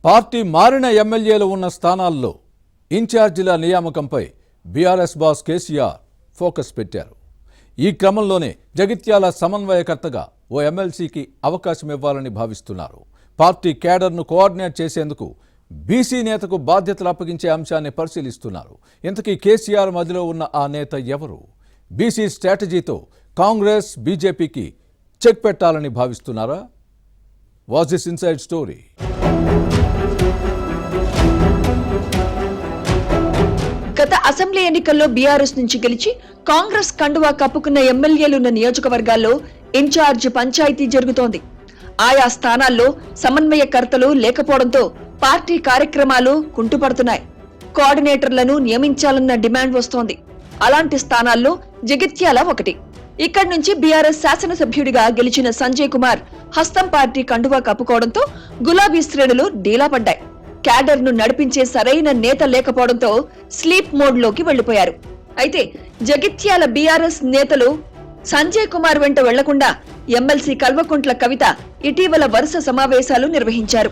Party మారిన ఎమ్మెల్యేలు ఉన్న స్థానాల్లో ఇన్ఛార్జీల నియామకంపై బీఆర్ఎస్ బాస్ కేసీఆర్ ఫోకస్ పెట్టారు. ఈ క్రమంలోనే జగిత్యాల సమన్వయకర్తగా ఓ ఎమ్మెల్సీకి అవకాశం ఇవ్వాలని భావిస్తున్నారు. పార్టీ క్యాడర్ను కోఆర్డినేట్ చేసేందుకు బీసీ నేతకు బాధ్యతలు అప్పగించే అంశాన్ని పరిశీలిస్తున్నారు. ఇంతకీ కేసీఆర్ మధ్యలో ఉన్న ఆ నేత ఎవరు? బీసీ స్ట్రాటజీతో కాంగ్రెస్ బీజేపీకి చెక్ పెట్టాలని భావిస్తున్నారా? Watch this inside story. గత అసెంబ్లీ ఎన్నికల్లో బీఆర్ఎస్ నుంచి గెలిచి కాంగ్రెస్ కండువా కప్పుకున్న ఎమ్మెల్యేలున్న నియోజకవర్గాల్లో ఇన్ఛార్జ్ పంచాయతీ జరుగుతోంది. ఆయా స్థానాల్లో సమన్వయకర్తలు లేకపోవడంతో పార్టీ కార్యక్రమాలు కుంటుపడుతున్నాయి. కోఆర్డినేటర్లను నియమించాలన్న డిమాండ్ వస్తోంది. అలాంటి స్థానాల్లో జగిత్యాల ఒకటి. ఇక్కడి నుంచి బీఆర్ఎస్ శాసనసభ్యుడిగా గెలిచిన సంజయ్ కుమార్ హస్తం పార్టీ కండువా కప్పుకోవడంతో గులాబీ శ్రేణులు డీలా పడ్డాయి. క్యాడర్ ను నడిపించే సరైన నేత లేకపోవడంతో స్లీప్ మోడ్ లోకి వెళ్లిపోయారు. అయితే జగిత్యాల బీఆర్ఎస్ నేతలు సంజయ్ కుమార్ వెంట వెళ్లకుండా ఎమ్మెల్సీ కల్వకుంట్ల కవిత ఇటీవల వరుస సమావేశాలు నిర్వహించారు.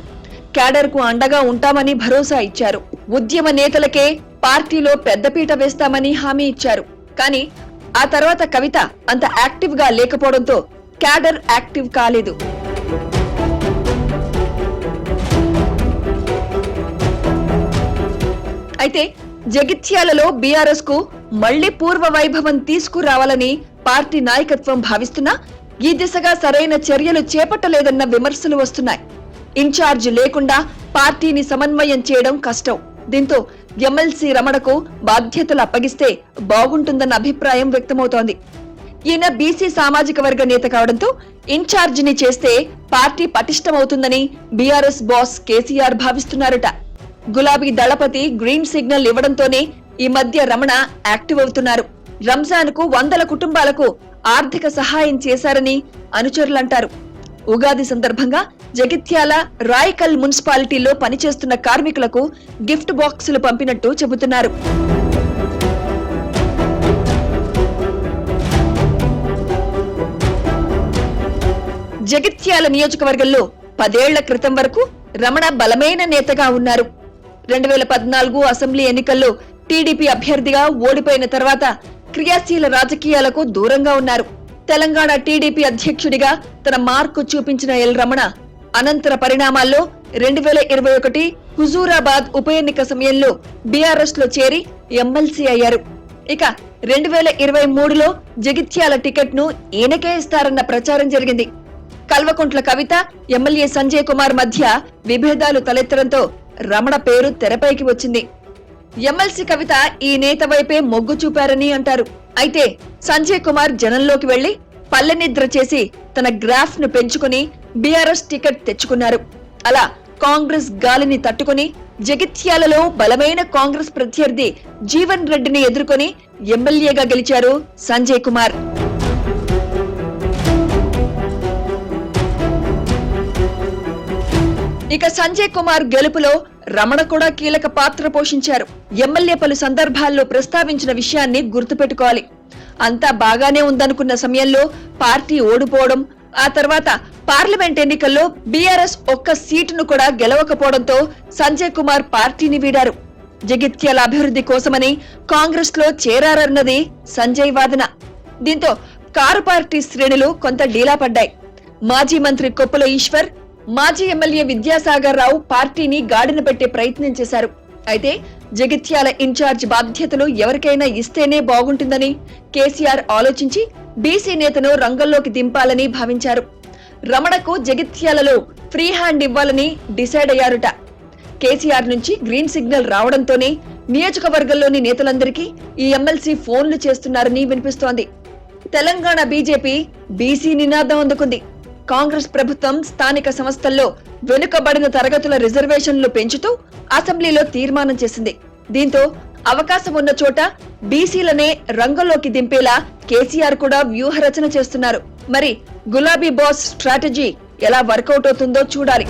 క్యాడర్ కు అండగా ఉంటామని భరోసా ఇచ్చారు. ఉద్యమ నేతలకే పార్టీలో పెద్దపీట వేస్తామని హామీ ఇచ్చారు. కానీ ఆ తర్వాత కవిత అంత యాక్టివ్ గా లేకపోవడంతో క్యాడర్ యాక్టివ్ కాలేదు. అయితే జగిత్యాలలో బీఆర్ఎస్ కు మళ్లీ పూర్వ వైభవం తీసుకురావాలని పార్టీ నాయకత్వం భావిస్తున్నా ఈ దిశగా సరైన చర్యలు చేపట్టలేదన్న విమర్శలు వస్తున్నాయి. ఇన్ఛార్జ్ లేకుండా పార్టీని సమన్వయం చేయడం కష్టం. దీంతో ఎమ్మెల్సీ రమణకు బాధ్యతలు అప్పగిస్తే బాగుంటుందన్న అభిప్రాయం వ్యక్తమవుతోంది. ఈయన బీసీ సామాజిక వర్గ నేత కావడంతో ఇన్ఛార్జిని చేస్తే పార్టీ పటిష్టమవుతుందని బీఆర్ఎస్ బాస్ కేసీఆర్ భావిస్తున్నారట. గులాబీ దళపతి గ్రీన్ సిగ్నల్ ఇవ్వడంతోనే ఈ మధ్య రమణ యాక్టివ్ అవుతున్నారు. రంజాన్ కు 100 కుటుంబాలకు ఆర్థిక సహాయం చేశారని అనుచరులంటారు. ఉగాది సందర్భంగా జగిత్యాల రాయకల్ మున్సిపాలిటీలో పనిచేస్తున్న కార్మికులకు గిఫ్ట్ బాక్సులు పంపినట్టు చెబుతున్నారు. జగిత్యాల నియోజకవర్గంలో 10 ఏళ్ల క్రితం వరకు రమణ బలమైన నేతగా ఉన్నారు. 2014 అసెంబ్లీ ఎన్నికల్లో టీడీపీ అభ్యర్థిగా ఓడిపోయిన తర్వాత క్రియాశీల రాజకీయాలకు దూరంగా ఉన్నారు. తెలంగాణ టీడీపీ అధ్యక్షుడిగా తన మార్కు చూపించిన ఎల్ రమణ అనంతర పరిణామాల్లో 2021 హుజూరాబాద్ ఉప ఎన్నిక సమయంలో బీఆర్ఎస్ లో చేరి ఎమ్మెల్సీ అయ్యారు. ఇక 2023లో జగిత్యాల టికెట్ ను ఈయనకే ఇస్తారన్న ప్రచారం జరిగింది. కల్వకుంట్ల కవిత, ఎమ్మెల్యే సంజయ్ కుమార్ మధ్య విభేదాలు తలెత్తడంతో రమణ పేరు తెరపైకి వచ్చింది. ఎమ్మెల్సీ కవిత ఈ నేత వైపే మొగ్గు చూపారని అంటారు. అయితే సంజయ్ కుమార్ జనంలోకి వెళ్లి పల్లెనిద్ర చేసి తన గ్రాఫ్ ను పెంచుకుని బీఆర్ఎస్ టికెట్ తెచ్చుకున్నారు. అలా కాంగ్రెస్ గాలిని తట్టుకుని జగిత్యాలలో బలమైన కాంగ్రెస్ ప్రత్యర్థి జీవన్ రెడ్డిని ఎదుర్కొని ఎమ్మెల్యేగా గెలిచారు సంజయ్ కుమార్. ఇక సంజయ్ కుమార్ గెలుపులో రమణ కూడా కీలక పాత్ర పోషించారు. ఎమ్మెల్యే పలు సందర్భాల్లో ప్రస్తావించిన విషయాన్ని గుర్తుపెట్టుకోవాలి. అంతా బాగానే ఉందనుకున్న సమయంలో పార్టీ ఓడిపోవడం, ఆ తర్వాత పార్లమెంట్ ఎన్నికల్లో బీఆర్ఎస్ ఒక్క సీటును కూడా గెలవకపోవడంతో సంజయ్ కుమార్ పార్టీని వీడారు. జగిత్యాల అభివృద్ధి కోసమని కాంగ్రెస్ లో చేరారన్నది సంజయ్ వాదన. దీంతో కారు పార్టీ శ్రేణులు కొంత డీలా పడ్డాయి. మాజీ మంత్రి కొప్పుల ఈశ్వర్, మాజీ ఎమ్మెల్యే విద్యాసాగర్ రావు పార్టీని గాడిన పెట్టే ప్రయత్నం చేశారు. అయితే జగిత్యాల ఇన్ఛార్జ్ బాధ్యతలు ఎవరికైనా ఇస్తేనే బాగుంటుందని కేసీఆర్ ఆలోచించి బీసీ నేతను రంగంలోకి దింపాలని భావించారు. రమణకు జగిత్యాలలో ఫ్రీ హ్యాండ్ ఇవ్వాలని డిసైడ్ అయ్యారుట. కేసీఆర్ నుంచి గ్రీన్ సిగ్నల్ రావడంతోనే నియోజకవర్గంలోని నేతలందరికీ ఈ ఎమ్మెల్సీ ఫోన్లు చేస్తున్నారని వినిపిస్తోంది. తెలంగాణ బీజేపీ బీసీ నినాదం అందుకుంది. కాంగ్రెస్ ప్రభుత్వం స్థానిక సంస్థల్లో వెనుకబడిన తరగతుల రిజర్వేషన్లు పెంచుతూ అసెంబ్లీలో తీర్మానం చేసింది. దీంతో అవకాశం ఉన్న చోట బీసీలనే రంగంలోకి దింపేలా కేసీఆర్ కూడా వ్యూహరచన చేస్తున్నారు. మరి గులాబీ బాస్ స్ట్రాటజీ ఎలా వర్కౌట్ అవుతుందో చూడాలి.